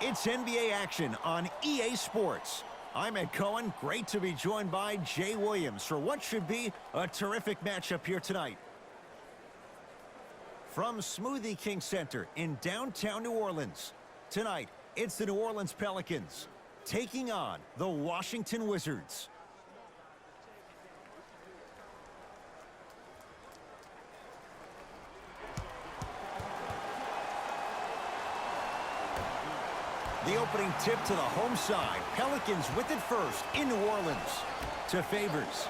It's NBA action on EA Sports. I'm Ed Cohen. Great to be joined by Jay Williams for what should be a terrific matchup here tonight. From Smoothie King Center in downtown New Orleans, tonight it's the New Orleans Pelicans taking on the Washington Wizards. The opening tip to the home side. Pelicans with it first in New Orleans. To Favors.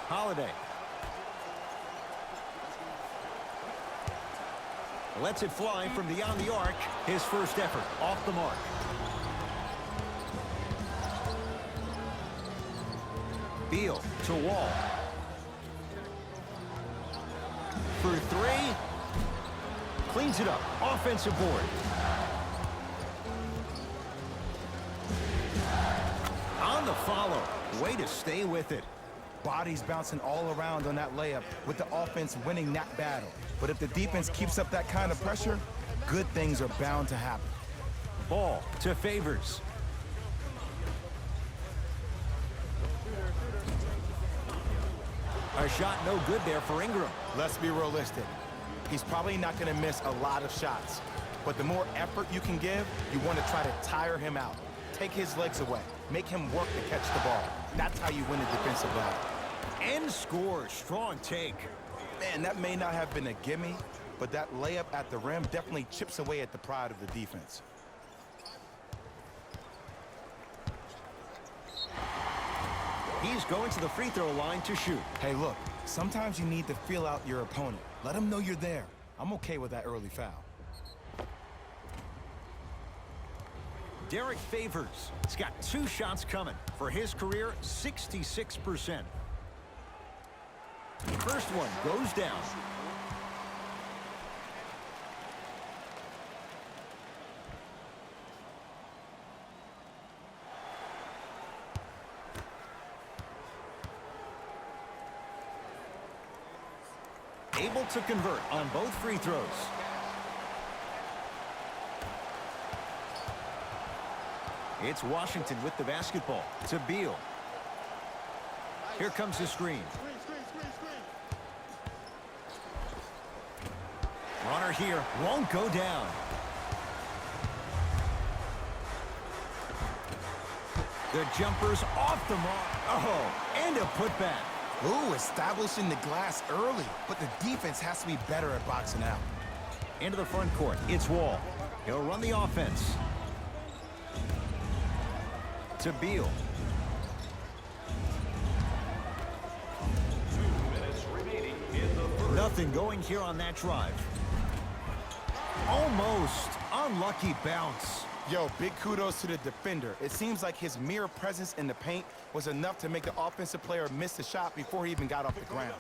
Holiday. Lets it fly from beyond the arc. His first effort off the mark. Beal to Wall. For three. Cleans it up. Offensive board. On the follow. Way to stay with it. Bodies bouncing all around on that layup with the offense winning that battle. But if the defense keeps up that kind of pressure, good things are bound to happen. Ball to Favors. A shot no good there for Ingram. Let's be realistic. He's probably not going to miss a lot of shots. But the more effort you can give, you want to try to tire him out. Take his legs away. Make him work to catch the ball. That's how you win a defensive battle. And scores. Strong take. Man, that may not have been a gimme, but that layup at the rim definitely chips away at the pride of the defense. He's going to the free throw line to shoot. Hey, look, sometimes you need to feel out your opponent. Let him know you're there. I'm okay with that early foul. Derek Favors. He's got 2 shots coming. For his career, 66%. First one goes down. Able to convert on both free throws. It's Washington with the basketball to Beal. Here comes the screen. Runner here won't go down. The jumper's off the mark. Oh, and a putback. Ooh, establishing the glass early, but the defense has to be better at boxing out. Into the front court, it's Wall. He'll run the offense. To Beal. 2 minutes remaining in the first. Nothing going here on that drive. Almost. Unlucky bounce. Yo, big kudos to the defender. It seems like his mere presence in the paint was enough to make the offensive player miss the shot before he even got off the ground.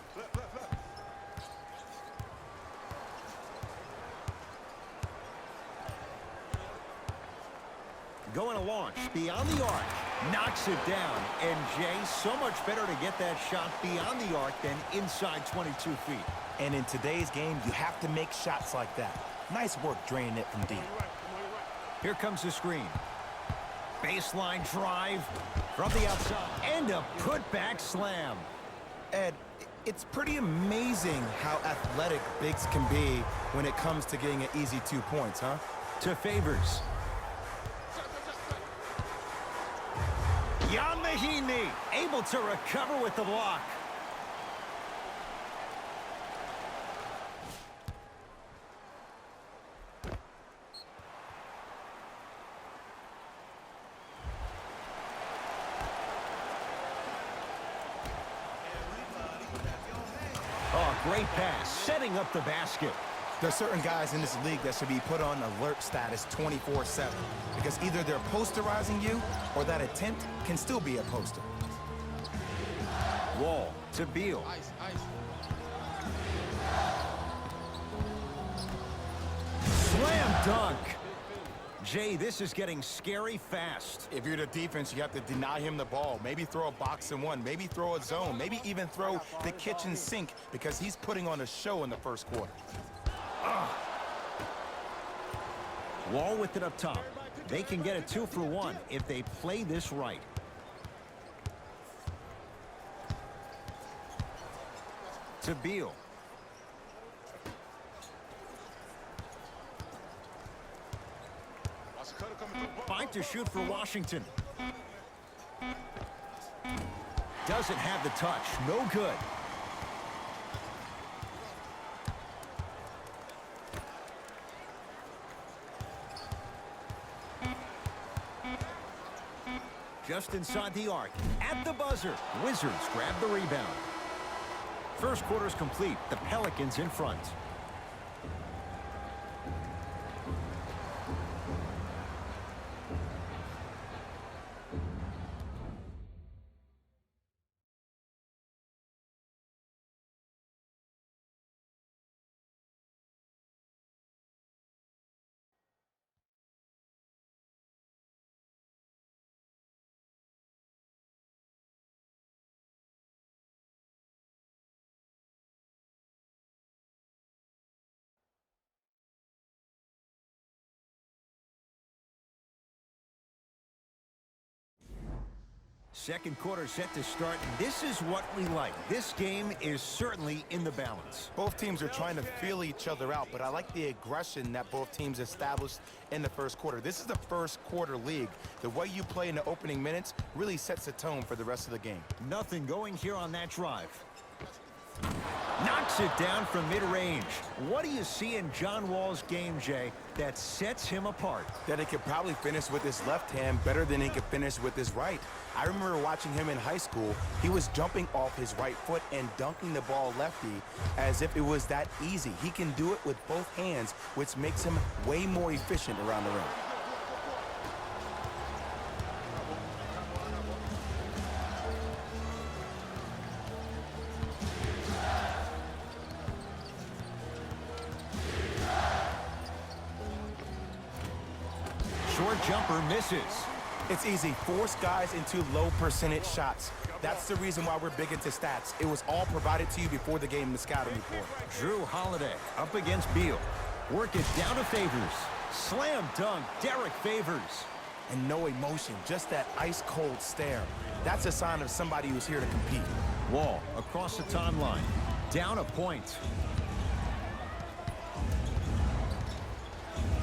Going to launch beyond the arc. Knocks it down. And Jay, so much better to get that shot beyond the arc than inside 22 feet. And in today's game, you have to make shots like that. Nice work draining it from deep. Here comes the screen. Baseline drive from the outside. And a putback slam. Ed, it's pretty amazing how athletic bigs can be when it comes to getting an easy 2 points, huh? To Favors. Jan Mahini able to recover with the block. Oh, great pass, setting up the basket. There's certain guys in this league that should be put on alert status 24/7 because either they're posterizing you or that attempt can still be a poster. Wall to Beal. Slam dunk. Jay, this is getting scary fast. If you're the defense, you have to deny him the ball. Maybe throw a box and one. Maybe throw a zone. Maybe even throw the kitchen sink because he's putting on a show in the first quarter. Wall with it up top. They can get a 2 for 1 if they play this right. To Beal. Fight to shoot for Washington. Doesn't have the touch. No good. Just inside the arc. At the buzzer. Wizards grab the rebound. First quarter's complete. The Pelicans in front. Second quarter set to start. This is what we like. This game is certainly in the balance. Both teams are trying to feel each other out, but I like the aggression that both teams established in the first quarter. This is the first quarter league. The way you play in the opening minutes really sets the tone for the rest of the game. Nothing going here on that drive. Knocks it down from mid-range. What do you see in John Wall's game, Jay, that sets him apart? That he could probably finish with his left hand better than he could finish with his right. I remember watching him in high school. He was jumping off his right foot and dunking the ball lefty as if it was that easy. He can do it with both hands, which makes him way more efficient around the rim. Short jumper misses. It's easy. Force guys into low percentage shots. That's the reason why we're big into stats. It was all provided to you before the game in the scouting report. Drew Holiday up against Beal. Work it down to Favors. Slam dunk, Derek Favors. And no emotion, just that ice-cold stare. That's a sign of somebody who's here to compete. Wall across the timeline. Down a point.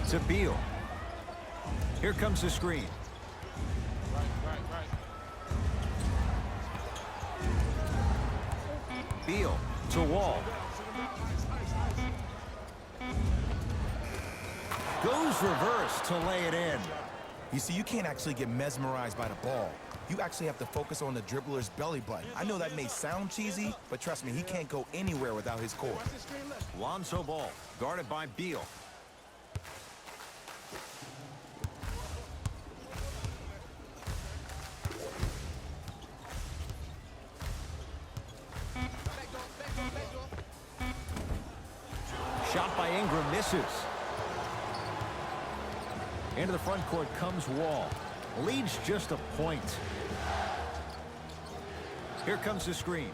To Beal. Here comes the screen. Beal to Wall. Goes reverse to lay it in. You see, you can't actually get mesmerized by the ball. You actually have to focus on the dribbler's belly button. I know that may sound cheesy, but trust me, he can't go anywhere without his core. Lonzo Ball, guarded by Beal. Shot by Ingram misses. Into the front court comes Wall. Leads just a point. Here comes the screen.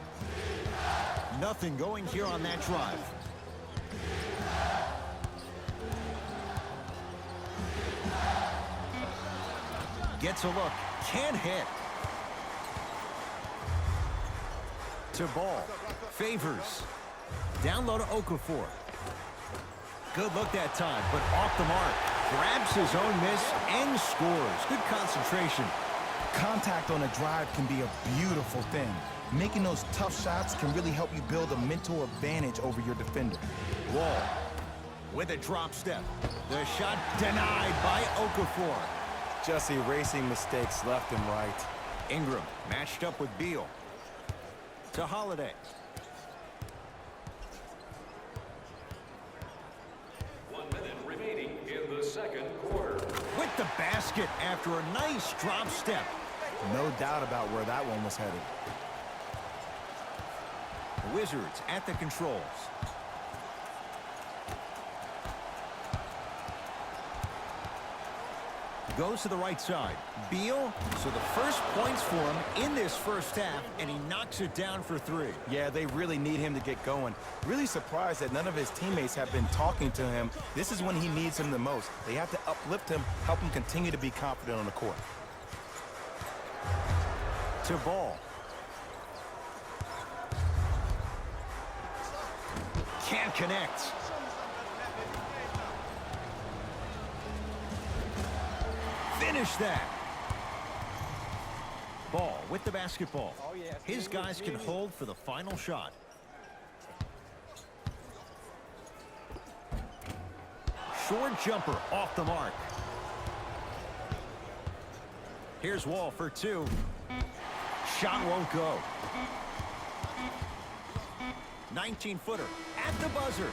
Nothing going here on that drive. Gets a look. Can't hit. To Ball. Favors. Down low to Okafor. Good look that time, but off the mark. Grabs his own miss and scores. Good concentration. Contact on a drive can be a beautiful thing. Making those tough shots can really help you build a mental advantage over your defender. Wall with a drop step. The shot denied by Okafor. Just erasing mistakes left and right. Ingram matched up with Beal. To Holiday. 1 minute remaining in the second quarter. With the basket after a nice drop step. No doubt about where that one was headed. Wizards at the controls. Goes to the right side. Beal, so the first points for him in this first half, and he knocks it down for 3. Yeah, they really need him to get going. Really surprised that none of his teammates have been talking to him. This is when he needs him the most. They have to uplift him, help him continue to be confident on the court. To Ball. Can't connect. Finish that. Ball with the basketball. His guys can hold for the final shot. Short jumper off the mark. Here's Wall for 2. Shot won't go. 19-footer at the buzzer.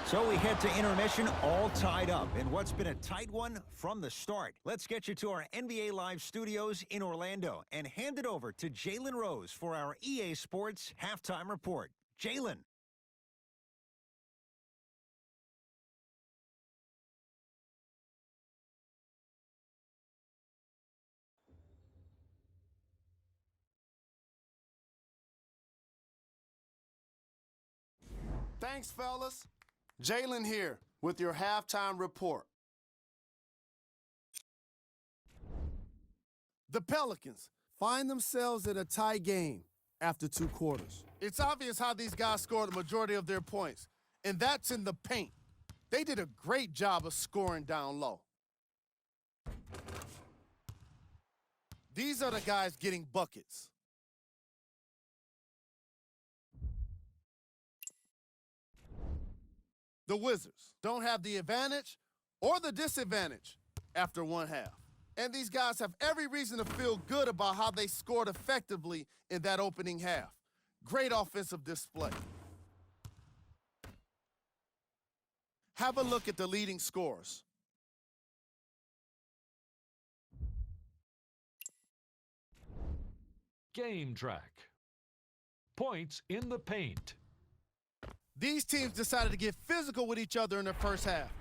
So we head to intermission all tied up in what's been a tight one from the start. Let's get you to our NBA Live studios in Orlando and hand it over to Jalen Rose for our EA Sports halftime report. Jalen. Thanks, fellas. Jalen here with your halftime report. The Pelicans find themselves in a tie game after 2 quarters. It's obvious how these guys score the majority of their points, and that's in the paint. They did a great job of scoring down low. These are the guys getting buckets. The Wizards don't have the advantage or the disadvantage after 1 half. And these guys have every reason to feel good about how they scored effectively in that opening half. Great offensive display. Have a look at the leading scorers. Game track. Points in the paint. These teams decided to get physical with each other in the first half,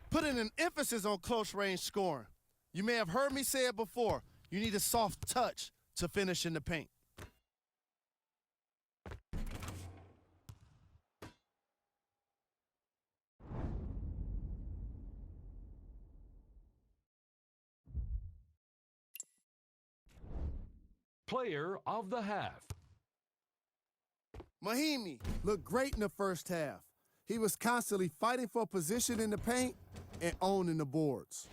putting an emphasis on close-range scoring. You may have heard me say it before. You need a soft touch to finish in the paint. Player of the half. Mahimi looked great in the first half. He was constantly fighting for position in the paint and owning the boards.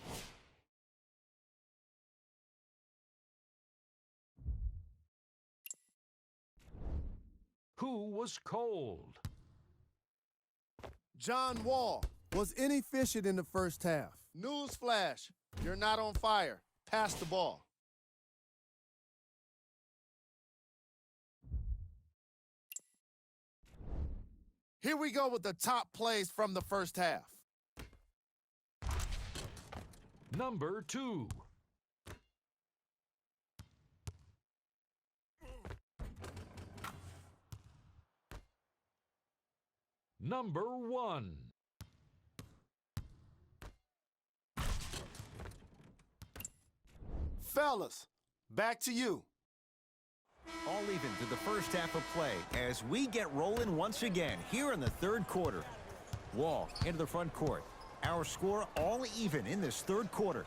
Who was cold? John Wall was inefficient in the first half. Newsflash, you're not on fire. Pass the ball. Here we go with the top plays from the first half. Number 2. Number 1. Fellas, back to you. All even to the first half of play as we get rolling once again here in the third quarter. Wall into the front court. Our score all even in this third quarter.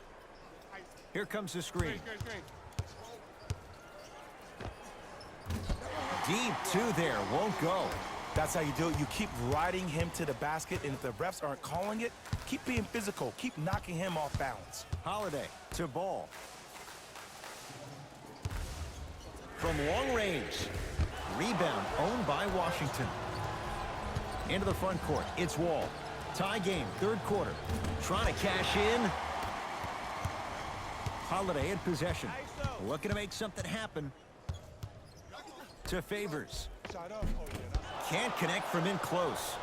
Here comes the screen. Deep 2 there, won't go. That's how you do it. You keep riding him to the basket, and if the refs aren't calling it, keep being physical. Keep knocking him off balance. Holiday to Ball. From long range. Rebound owned by Washington. Into the front court. It's Wall. Tie game, third quarter. Trying to cash in. Holiday in possession. Looking to make something happen. To Favors. Can't connect from in close.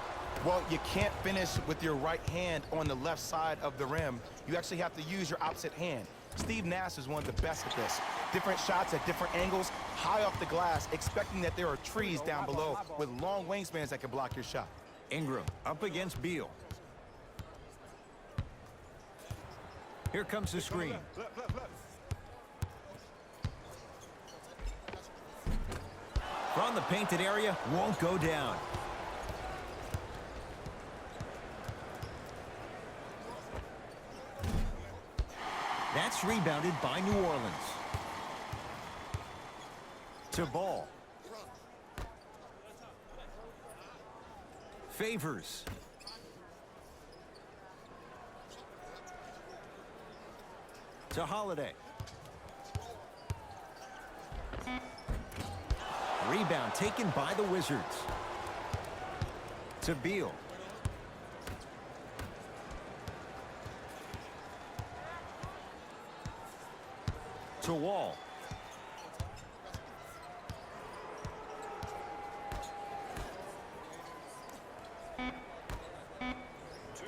Well, you can't finish with your right hand on the left side of the rim. You actually have to use your opposite hand. Steve Nash is one of the best at this. Different shots at different angles, high off the glass, expecting that there are trees down below with long wingspans that can block your shot. Ingram up against Beal. Here comes the screen. From the painted area, won't go down. That's rebounded by New Orleans. To Ball. Favors. To Holiday. Rebound taken by the Wizards. To Beal. To Wall.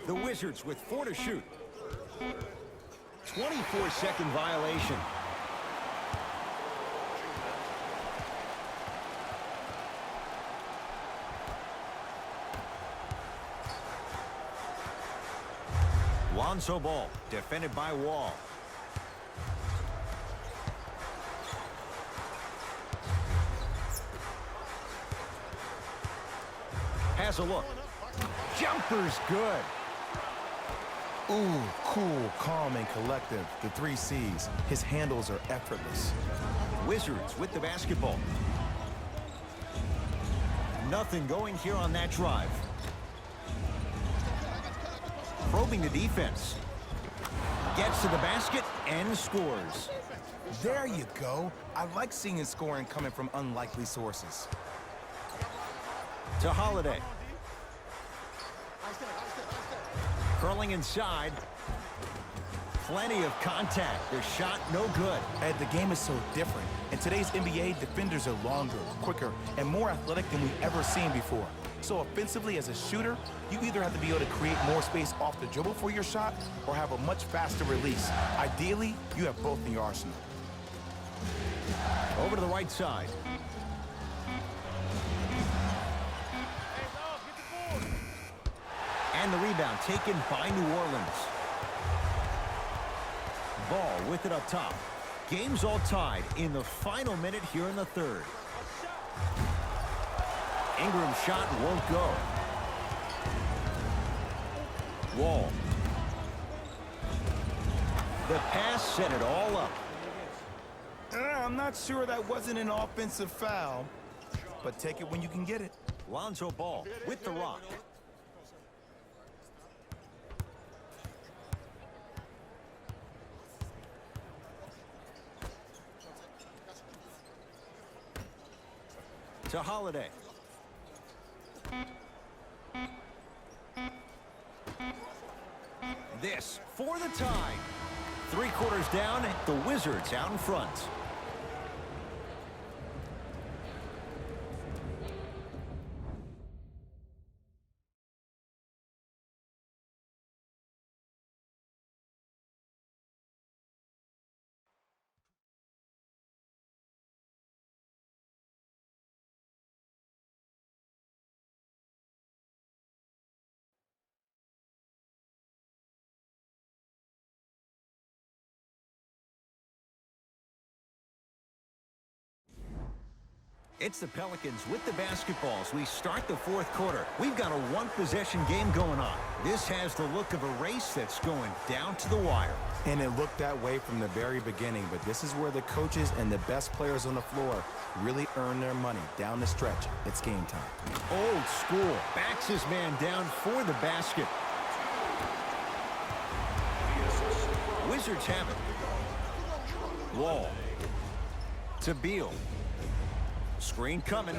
The Wizards with 4 to shoot. 24-second violation. Lonzo Ball, defended by Wall. Has a look. Jumper's good. Ooh, cool, calm, and collective. The 3 C's. His handles are effortless. Wizards with the basketball. Nothing going here on that drive. Probing the defense. Gets to the basket and scores. There you go. I like seeing scoring coming from unlikely sources. To Holiday. Curling inside. Plenty of contact. The shot no good. And the game is so different. In today's NBA, defenders are longer, quicker, and more athletic than we've ever seen before. So offensively, as a shooter, you either have to be able to create more space off the dribble for your shot or have a much faster release. Ideally, you have both in your arsenal. Over to the right side. And the rebound taken by New Orleans. Ball with it up top. Game's all tied in the final minute here in the third. Ingram's shot won't go. Wall. The pass set it all up. I'm not sure that wasn't an offensive foul, but take it when you can get it. Lonzo Ball with the rock. To Holiday. This for the tie. 3 quarters down, the Wizards out in front. It's the Pelicans with the basketballs. We start the fourth quarter. We've got a one-possession game going on. This has the look of a race that's going down to the wire. And it looked that way from the very beginning, but this is where the coaches and the best players on the floor really earn their money. Down the stretch, it's game time. Old school. Backs his man down for the basket. Wizards have it. Wall. To Beal. Screen coming.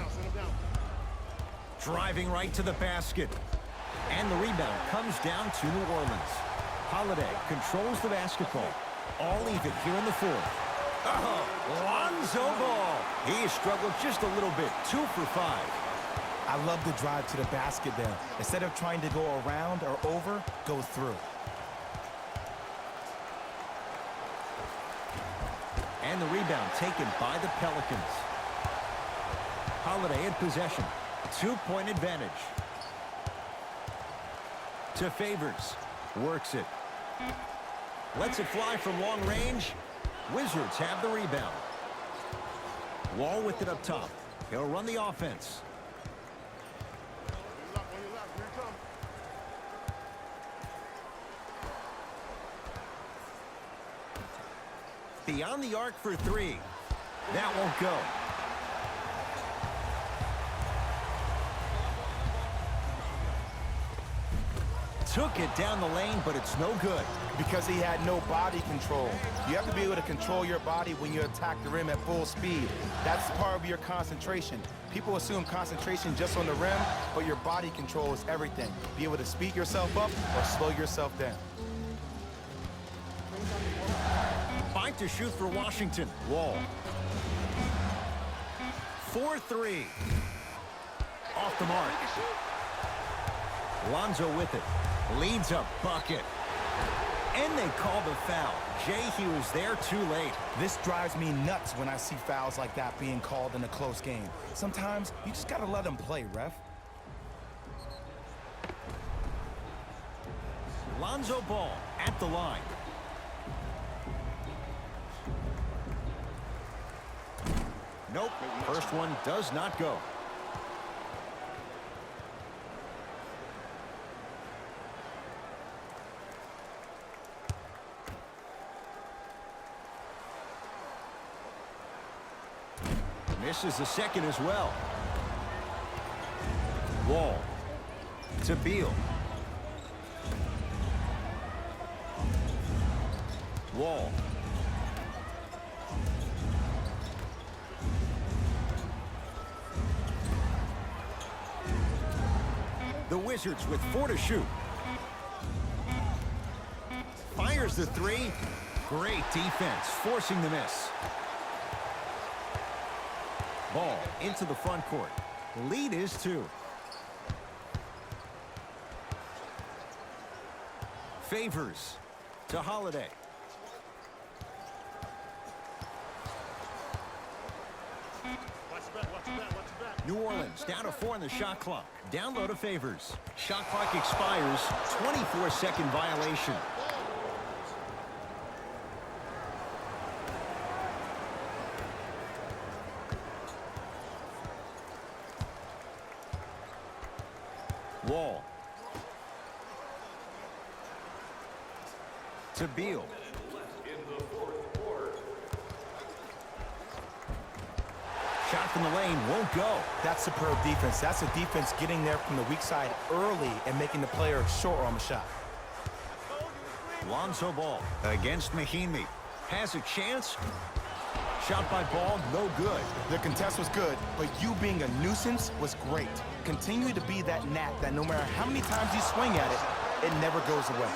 Driving right to the basket. And the rebound comes down to New Orleans. Holiday controls the basketball. All even here in the fourth. Oh, Lonzo Ball. He struggled just a little bit. 2 for 5. I love the drive to the basket there. Instead of trying to go around or over, go through. And the rebound taken by the Pelicans. Holiday in possession. 2-point advantage. To Favors. Works it. Lets it fly from long range. Wizards have the rebound. Wall with it up top. He'll run the offense. Beyond the arc for three. That won't go. Took it down the lane, but it's no good. Because he had no body control. You have to be able to control your body when you attack the rim at full speed. That's part of your concentration. People assume concentration just on the rim, but your body control is everything. Be able to speed yourself up or slow yourself down. 5 to shoot for Washington. Wall. 4-3. Off the mark. Lonzo with it. Leads a bucket. And they call the foul. Jay, he was there too late. This drives me nuts when I see fouls like that being called in a close game. Sometimes you just gotta let them play, ref. Lonzo Ball at the line. Nope, first one does not go. Misses the second as well. Wall to Beal. Wall. The Wizards with 4 to shoot. Fires the three. Great defense, forcing the miss. Ball into the front court. Lead is 2. Favors to Holiday. New Orleans down to 4 on the shot clock. Down low to Favors. Shot clock expires. 24-second violation. Wall. To Beal. Shot from the lane won't go. That's superb defense. That's a defense getting there from the weak side early and making the player short on the shot. Lonzo Ball against Mahinmi. Has a chance. Shot by Ball, no good. The contest was good, but you being a nuisance was great. Continue to be that gnat that no matter how many times you swing at it, it never goes away.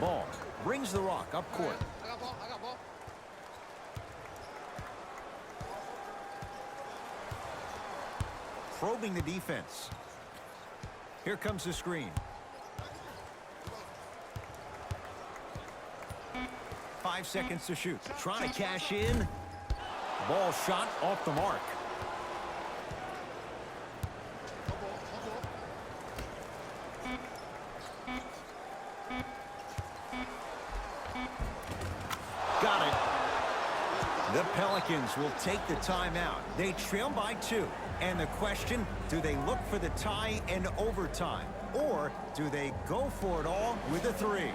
Ball brings the rock up court. I got ball. Probing the defense. Here comes the screen. 5 seconds to shoot. Trying to cash in. Ball shot off the mark. Got it. The Pelicans will take the timeout. They trail by 2. And the question, do they look for the tie in overtime? Or do they go for it all with a 3?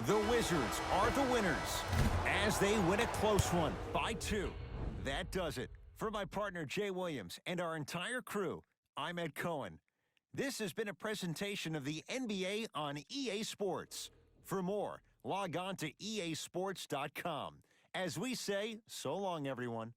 The Wizards are the winners as they win a close one by 2. That does it. For my partner Jay Williams and our entire crew, I'm Ed Cohen. This has been a presentation of the NBA on EA Sports. For more, log on to easports.com. As we say, so long, everyone.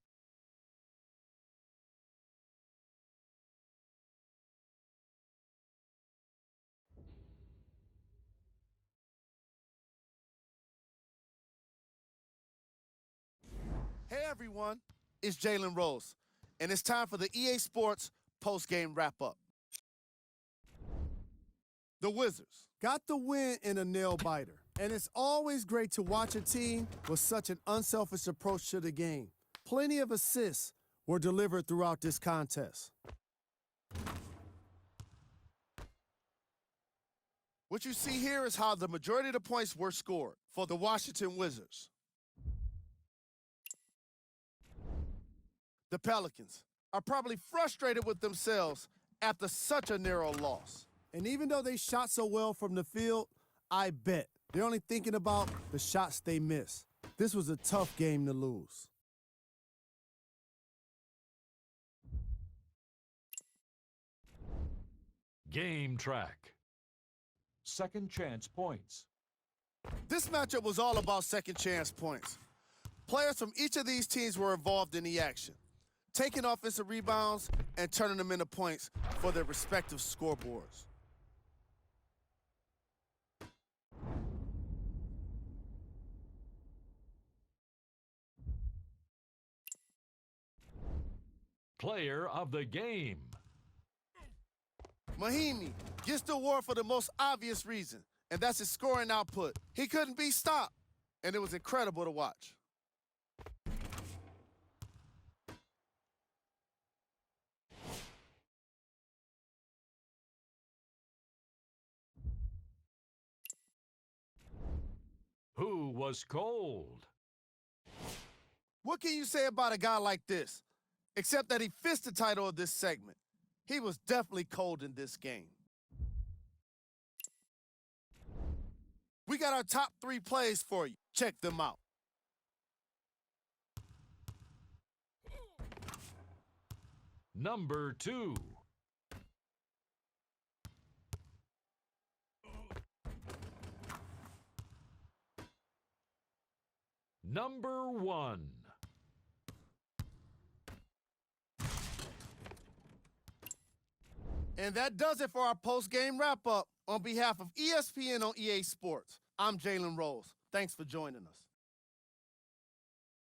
Hey everyone, it's Jalen Rose, and it's time for the EA Sports post-game wrap-up. The Wizards got the win in a nail-biter, and it's always great to watch a team with such an unselfish approach to the game. Plenty of assists were delivered throughout this contest. What you see here is how the majority of the points were scored for the Washington Wizards. The Pelicans are probably frustrated with themselves after such a narrow loss. And even though they shot so well from the field, I bet they're only thinking about the shots they missed. This was a tough game to lose. Game track. Second chance points. This matchup was all about second chance points. Players from each of these teams were involved in the action, taking offensive rebounds and turning them into points for their respective scoreboards. Player of the game. Mahimi gets the award for the most obvious reason, and that's his scoring output. He couldn't be stopped, and it was incredible to watch. Who was cold? What can you say about a guy like this, except that he fits the title of this segment? He was definitely cold in this game. We got our top 3 plays for you. Check them out. Number 2. Number 1. And that does it for our post-game wrap-up. On behalf of ESPN on EA Sports, I'm Jalen Rose. Thanks for joining us.